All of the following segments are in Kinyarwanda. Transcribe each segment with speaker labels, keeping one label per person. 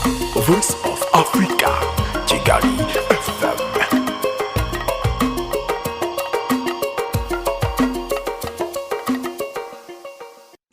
Speaker 1: Voice of Africa, Kigali FM.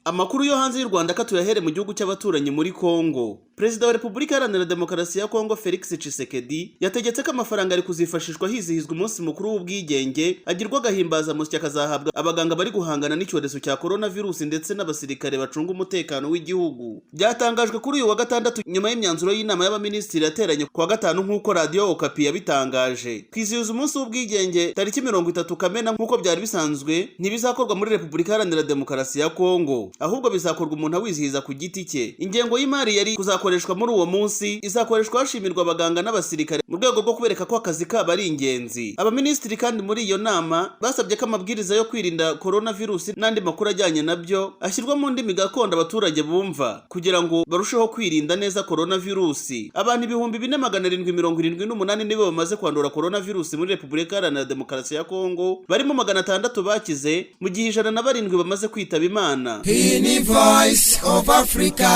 Speaker 2: Amakuru yo hanze y'u Rwanda katuyahere mu gihugu cy'abaturanyi muri Kongo. Perezida wa Repubulika Iharanira Demokarasi ya Kongo Felix Tshisekedi yategetse ko amafaranga ari kuzifashishwa hizihizwa umunsi mukuru w'ubwigenge agirwa gahimbaza musya kazahabwa abaganga bari guhangana n'icyorezo cya coronavirus ndetse n'abasirikare bacunga umutekano w'igihugu. Byatangajwe kuri uyu wa gatandatu nyuma y'imyanzuro y'inama y'abaminisitiri yateranye ku wa gatanu nk'uko Radio Okapi yabitangaje. Kwizihiza umunsi w'ubwigenge tariki 30 Kamena nk'uko byari bisanzwe ntibizakorwa muri Repubulika Iharanira Demokarasi ya Kongo, ahubwo bizakorwa umuntu awizihiza ku giti cye. Ingengo y'imari yari kuzakoreshwa muri uwo munsi izakoreshwa hashimirwa abaganga n'abasirikare mu rwego rwo kubereka ko akazi kabo ari ingenzi. Abaminisitiri kandi muri iyo nama basabye ko amabwiriza yo kwirinda coronavirus n'andi makuru ajyanye nabyo ashyirwa mu ndimi gakondo abaturage bumva kugira ngo barusheho kwirinda neza coronavirus. Abantu 4778 nibo bamaze kwandura coronavirus muri Repubulika Iharanira Demokarasi ya Kongo, barimo 600 bakize mu gihe 107 bamaze kwitaba Imana.
Speaker 3: Ni Voice of Africa.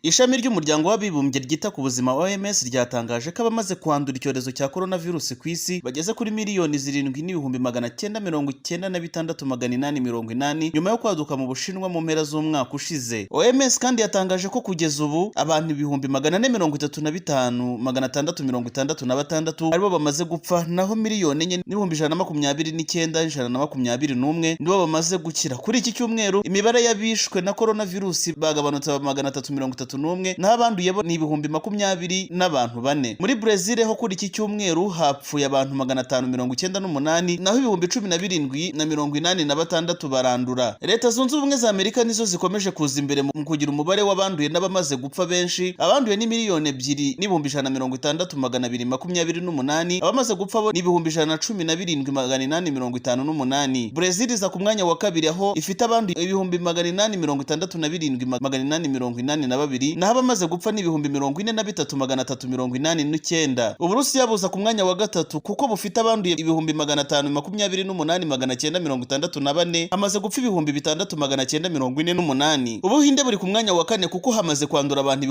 Speaker 2: Ishami ry'umuryango w'abibumbye ryita ku buzima OMS ryatangaje ko abamaze kwandura icyorezo cya coronavirus ku isi bageze kuri miliyoni 7,996,880 nyuma yo kwaduka mu Bushinwa mu mpera z'umwaka ushize. OMS kandi yatangaje ko kugeza ubu abantu 435,666 aribo bamaze gupfa, naho miliyoni 4,129,121 nibo bamaze gukira. Kuri iki cyumweru imibare y'abishwe na coronavirus bagabanutse 331, naho abanduye bo ni 20,020 n'abantu 4. Muri Brazil ho kuri iki cyumweru hapfuye abantu 598, naho 17,086 barandura. Leta Zunze Ubumwe za Amerika nizo zikomeje kuza imbere mu kugira umubare w'abanduye n'abamaze gupfa benshi. Abanduye ni 2,160,228, abamaze gupfa bo ni 117,858. Brazil iza ku mwanya wa kabiri aho ifite abanduye 867,882, naho abamaze gupfa ni 43,389. Uburusiya buza ku mwanya wa gatatu kuko bufite abanduye 528,964, hamaze gupfa 6,948. Ubuhinde buri ku mwanya wa kane kuko hamaze kwandura abantu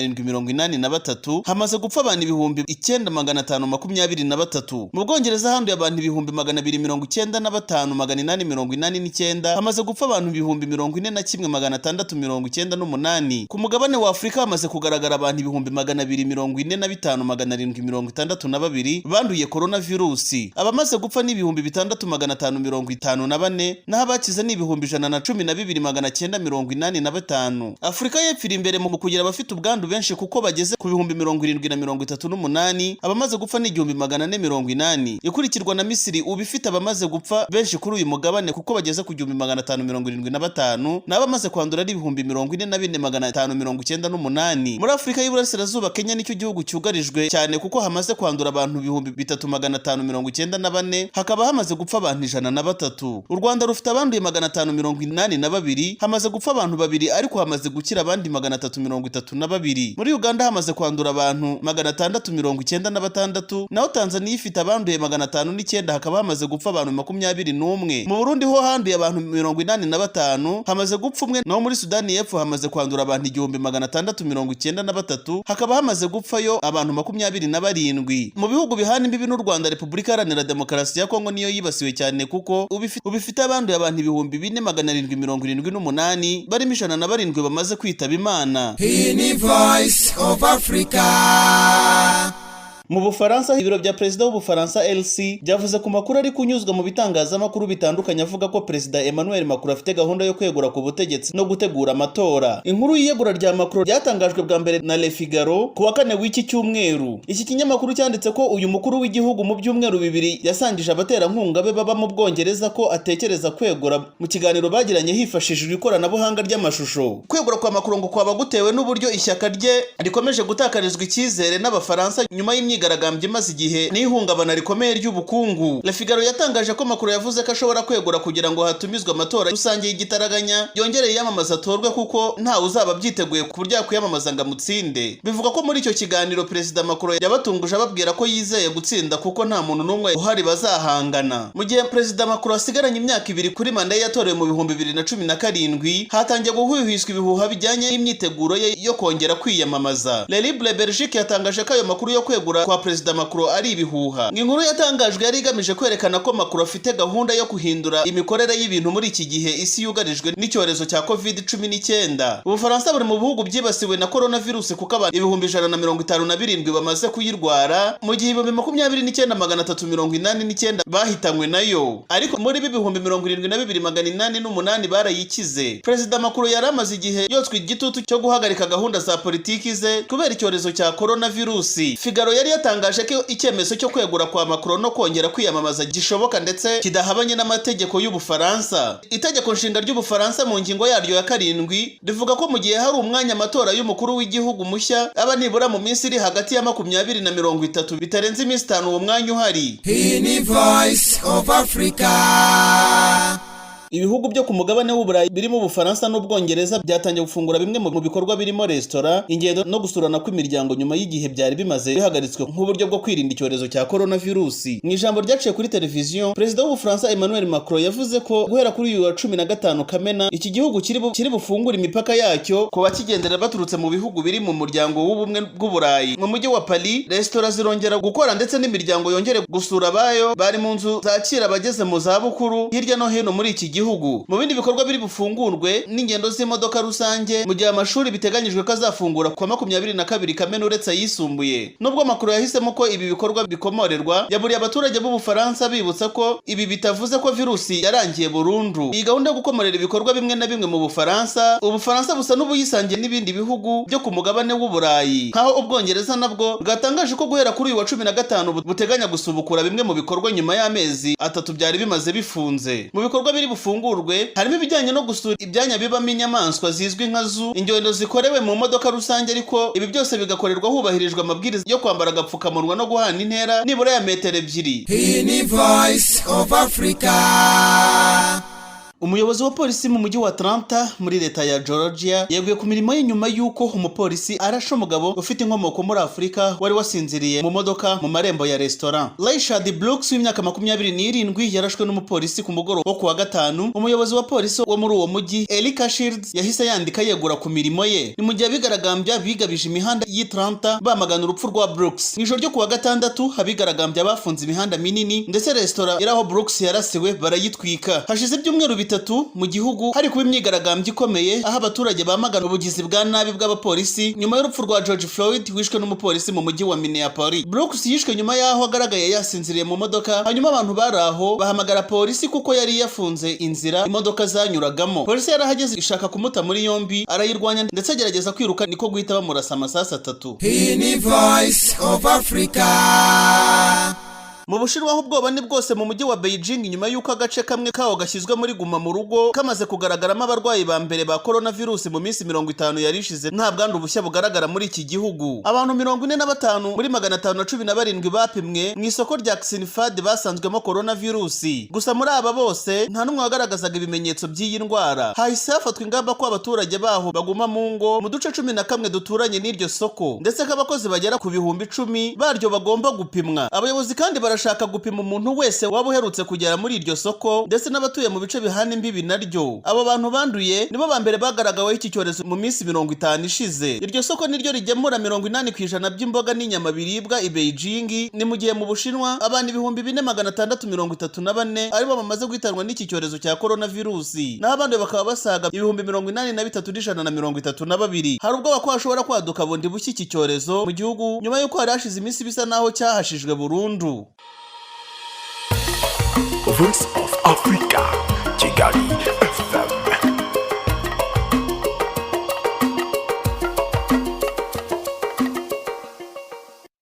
Speaker 2: 332,783, hamaze gupfa abantu 9,523. Mu Bwongereza handuye abantu 295,889, hamaze gupfa abantu 41,698. Ku mugabane wa Afrika hamaze kugaragara abantu 245,762 banduye coronavirus. Abamaze gupfa ni 6,554, naho abakize ni 112,985. Afrika y'Epfo iri imbere mu kugira abafite ubwandu benshi kuko bageze ku 70,038, abamaze gupfa ni 1,480. Ikurikirwa na Misiri ubifite abamaze gupfa benshi kuri uyu mugabane kuko bageze ku 575, n'abamaze kwandura ari 44,598. Muri Afrika y'Iburasirazuba Kenya nicyo gihugu cyugarijwe cyane kuko hamaze kwandura abantu 3,594, hakaba hamaze gupfa abantu 103. U Rwanda rufite abanduye 582, hamaze gupfa abantu 2 ariko hamaze gukira abandi 332. Muri Uganda hamaze kwandura abantu 696, naho Tanzania ifite abanduye 509, hakaba hamaze gupfa abantu 21. Mu Burundi ho handuye abantu 85, hamaze gupfa umwe, naho muri Sudani y'Epfo hamaze kwandura abantu 1,693, hakaba hamaze gupfayo abantu 27. Mu bihugu bihana imbibi n'u Rwanda, Repubulika Iharanira Demokarasi ya Kongo niyo yibasiwe cyane kuko ubifite abanduye abantu 4,778, barimo 107 bamaze kwitaba Imana.
Speaker 3: Ni Voice of Africa.
Speaker 2: Mu Bufaransa ibiro bya Perezida w'Ubufaransa LC byavuze ku makuru ari kunyuzwa mu bitangazamakuru bitandukanye avuga ko Perezida Emmanuel Macron afite gahunda yo kwegura ku butegetsi no gutegura amatora. Inkuru y'iyegura rya Macron ryatangajwe bwa mbere na Le Figaro ku wa 4 w'iki cyumweru. Iki kinyamakuru cyanditse ko uyu mukuru w'igihugu mu byumweru 2 yasangije abaterankunga be baba mu Bwongereza ko atekereza kwegura mu kiganiro bagiranye hifashishijwe ikoranabuhanga ry'amashusho. Kwegura kwa Macron ngo kwaba gutewe n'uburyo ishyaka rye rikomeje gutakarizwa icyizere n'Abafaransa nyuma y'imyigaragambyo imyigaragambyo imaze igihe n'ihungabana rikomeye ry'ubukungu. Le Figaro yatangaje ko makuru yavuze ko ashobora kwegura kugira ngo hatumizwe amatora rusange y'igitaraganya yongereye yamamaza atorwe kuko nta uzaba byiteguye ku buryo yakwiyamamaza ngo amutsinde. Bivuga ko muri icyo kiganiro Perezida Macron yabatunguje ababwira ko yizeye gutsinda kuko nta muntu n'umwe uhari bazahangana. Mu gihe Perezida Macron asigaranye imyaka 2 kuri manda yatorewe mu 2017 hatangiye guhwihwiswa ibihuha bijyanye n'imyiteguro ye yo kongera kwiyamamaza. Le Libre Belgique yatangaje ko ayo makuru yo kwegura kwa Perezida Macron ari ibihuha. Inkuru yatangajwe yari igamije kwerekana ko Macron afite gahunda yo guhindura imikorere y'ibintu muri iki gihe isi yugarijwe n'icyorezo cya COVID-19. Ubufaransa buri mu bihugu byibasiwe na coronavirus kuko abantu 157 bamaze kuyirwara mu gihe 29,389 bahitanywe nayo, ariko muri 72,808 barayikize. Perezida Macron yari amaze igihe yotswe igitutu cyo guhagarika gahunda za politiki ze kubera icyorezo cya coronavirus. Figaro yari yatangaje ko icyemezo cyo kwegura kwa Macron no kongera kwiyamamaza gishoboka ndetse kidahabanye n'amategeko y'Ubufaransa. Itegeko nshinga ry'Ubufaransa mu ngingo yaryo ya 7 rivuga ko mu gihe hari umwanya amatora y'umukuru w'igihugu mushya aba nibura mu minsi iri hagati ya 20 na 30 bitarenze iminsi 5 uwo mwanya uhari.
Speaker 3: Voice of Africa.
Speaker 2: Ibihugu byo ku mugabane w'Uburayi birimo Ubufaransa n'Ubwongereza byatangiye gufungura bimwe mu bikorwa birimo restaurant, ingendo no gusurana kw'imiryango nyuma y'igihe byari bimaze bihagaritswe nk'uburyo bwo kwirinda icyorezo cya coronavirus. Mu ijambo ryaciye kuri televiziyo, Perezida w'Ubufaransa Emmanuel Macron yavuze ko guhera kuri uyu wa 15 Kamena iki gihugu kiri bufungura imipaka yacyo ku bakigendera baturutse mu bihugu biri mu muryango w'ubumwe bw'Uburayi. Mu mujyi wa Paris, restaurant zirongera gukora ndetse n'imiryango yongere gusura bayo bari mu nzu zakira abageze mu zabukuru hirya no hino muri iki gihugu. Mu bindi bikorwa biri bufungurwe n'ingendo z'imodoka rusange mu gihe amashuri biteganyijwe ko azafungura kwa 22 Kamena uretse ayisumbuye. Nubwo Macron yahisemo ko ibi bikorwa bikomorerwa, yaburiye abaturage b'Ubufaransa bibutsa ko ibi bitavuze ko virusi yarangiye burundu. Iyi gahunda yo gukomorera ibikorwa bimwe na bimwe mu Bufaransa, Ubufaransa busa n'ubuyisangiye n'ibindi bihugu byo ku mugabane w'Uburayi, nkaho Ubwongereza nabwo bwatangaje ko guhera kuri uyu wa 15 buteganya gusubukura bimwe mu bikorwa nyuma y'amezi 3 byari bimaze bifunze. Mu bikorwa biri bufungurwe harimo ibijyanye no gusura ibyanya bibamo inyamaswa zizwi nka zoo, ingendo zikorewe mu modoka rusange, ariko ibi byose bigakorerwa hubahirijwe amabwiriza yo kwambara agapfukamunwa no guhana intera nibura ya metero 2.
Speaker 3: Voice of Africa.
Speaker 2: Umuyobozi wa polisi mu mujyi wa Atlanta muri leta ya Georgia yeguye ku mirimo ye nyuma y'uko umupolisi arashe umugabo ufite inkomoko muri Afurika wari wasinziriye mu modoka mu marembo ya restaurant. Rayshard Brooks w'imyaka 27 yarashwe n'umupolisi ku mugoroba wo kuwa 5. Umuyobozi wa polisi wo muri uwo mujyi Erika Shields yahise yandika yegura ku mirimo ye. Ni mu gihe abigaragambya bigabije imihanda y'Atlanta bamagana urupfu rwa Brooks. Mu ijoro ryo kuwa 6 abigaragambya bafunze imihanda minini ndetse restaurant iraho Brooks yarasiwe barayitwika. Hashize ibyumweru 3 mu gihugu hari kuba imyigaragambyo ikomeye aho abaturage bamagana ubugizi bwa nabi bw'abapolisi nyuma y'urupfu rwa George Floyd wishwe n'umupolisi mu mujyi wa Minneapolis. Brooks yishwe nyuma y'aho agaragaye yasinziriye mu modoka, hanyuma abantu baraho bahamagara polisi kuko yari yafunze inzira imodoka zanyuragamo. Polisi yarahageze ishaka kumuta muri yombi, arayirwanya ndetse agerageza kwiruka, niko guhita bamurasa amasasu 3.
Speaker 3: Voice of Africa.
Speaker 2: Mu Bushinwa ubwoba ni bwose mu mujyi wa Beijing nyuma y'uko agace kamwe kawo gashyizwe muri guma mu rugo kamaze kugaragaramo abarwayi ba mbere ba coronavirus mu minsi 50 yarishize nta bwandu bushya bugaragara muri iki gihugu. Abantu 45 muri 517 bapimwe mu isoko rya Xinfad basanzwemo coronavirus. Gusa muri aba bose nta numwe wagaragazaga ibimenyetso by'iyi ndwara. Hahise hafatwa ingamba ko abaturage baho baguma mu ngo mu duce 11 duturanye n'iryo soko, ndetse ko abakozi bagera ku 10,000 baryo bagomba gupimwa. Abayobozi kandi barashaka gupima umuntu wese waba uherutse kugera muri iryo soko ndetse n'abatuye mu bice bihana imbibi naryo. Abo bantu banduye nibo ba mbere bagaragaweho iki cyorezo mu minsi 50 ishize. Iryo soko niryo rigemura 80% by'imboga n'inyama biribwa i Beijing. Ni mu gihe mu Bushinwa abantu 4634 aribo bamaze guhitanwa n'iki cyorezo cya coronavirus, naho abandi bakaba basaga 83,132. Hari ubwo bakwashobora kwaduka bundi bushya iki cyorezo mu gihugu nyuma y'uko hari hashize iminsi bisa naho cyahashijwe burundu.
Speaker 1: Voice of Africa, Kigali.